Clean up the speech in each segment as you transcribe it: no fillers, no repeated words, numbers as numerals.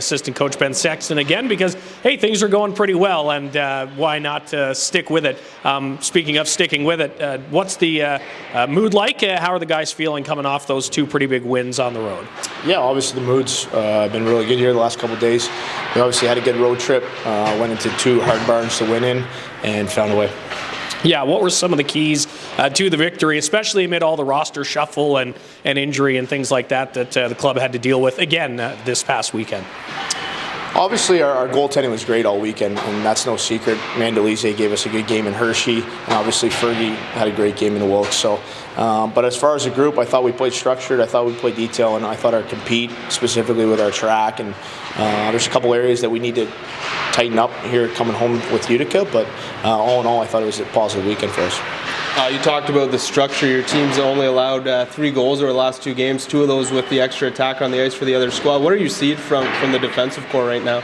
Assistant Coach Ben Sexton again because, hey, things are going pretty well, and why not stick with it? Speaking of sticking with it, what's the mood like? How are the guys feeling coming off those two pretty big wins on the road? Yeah, obviously the mood's been really good here the last couple of days. We obviously had a good road trip, went into two hard barns to win in, and found a way. Yeah, what were some of the keys to the victory, especially amid all the roster shuffle and injury and things like that the club had to deal with again this past weekend? Obviously, our goaltending was great all weekend, and that's no secret. Mandalize gave us a good game in Hershey, and obviously Fergie had a great game in the Wilkes. So, but as far as the group, I thought we played structured, I thought we played detail, and I thought our compete, specifically with our track, and there's a couple areas that we need to tighten up here coming home with Utica, but all in all, I thought it was a positive weekend for us. You talked about the structure. Your team's only allowed 3 goals over the last 2 games, 2 of those with the extra attack on the ice for the other squad. What are you seeing from the defensive core right now?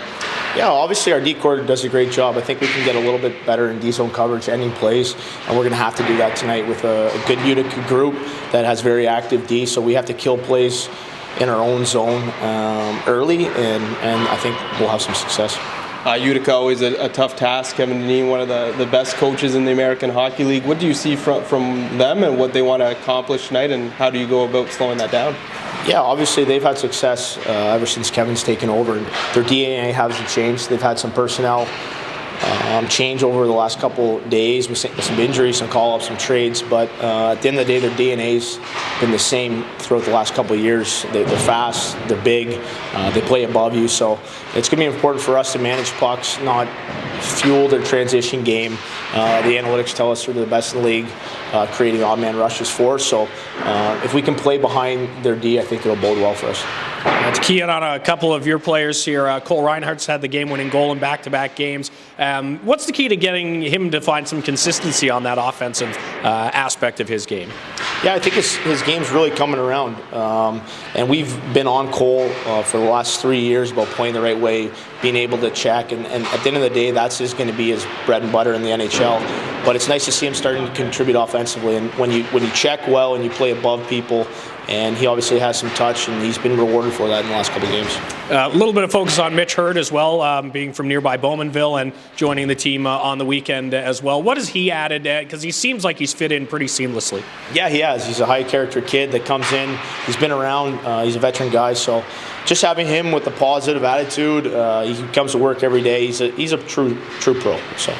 Yeah, obviously our D core does a great job. I think we can get a little bit better in D-zone coverage, ending plays, and we're going to have to do that tonight with a good Utica group that has very active D, so we have to kill plays in our own zone early, and I think we'll have some success. Utica always a tough task. Kevin Deneen, one of the best coaches in the American Hockey League. What do you see from them and what they want to accomplish tonight, and how do you go about slowing that down? Yeah, obviously they've had success ever since Kevin's taken over, and their DNA hasn't changed. They've had some personnel change over the last couple days with some injuries, some call-ups, some trades, but at the end of the day, their DNA's been the same throughout the last couple of years. They're fast, they're big, they play above you, so it's going to be important for us to manage pucks, not fuel their transition game. The analytics tell us they're the best in the league, creating odd-man rushes for us, so if we can play behind their D, I think it'll bode well for us. To key in on a couple of your players here, Cole Reinhardt's had the game-winning goal in back-to-back games. What's the key to getting him to find some consistency on that offensive aspect of his game? Yeah, I think his game's really coming around, and we've been on Cole for the last 3 years about playing the right way, being able to check, and at the end of the day, that's just going to be his bread and butter in the NHL. But it's nice to see him starting to contribute offensively, and when you check well and you play above people, and he obviously has some touch, and he's been rewarded for that in the last couple of games. A little bit of focus on Mitch Hurd as well, being from nearby Bowmanville and joining the team on the weekend as well. What has he added? Because he seems like he's fit in pretty seamlessly. Yeah, he has. He's a high-character kid that comes in. He's been around. He's a veteran guy, so just having him with a positive attitude, he comes to work every day. He's a true pro. So.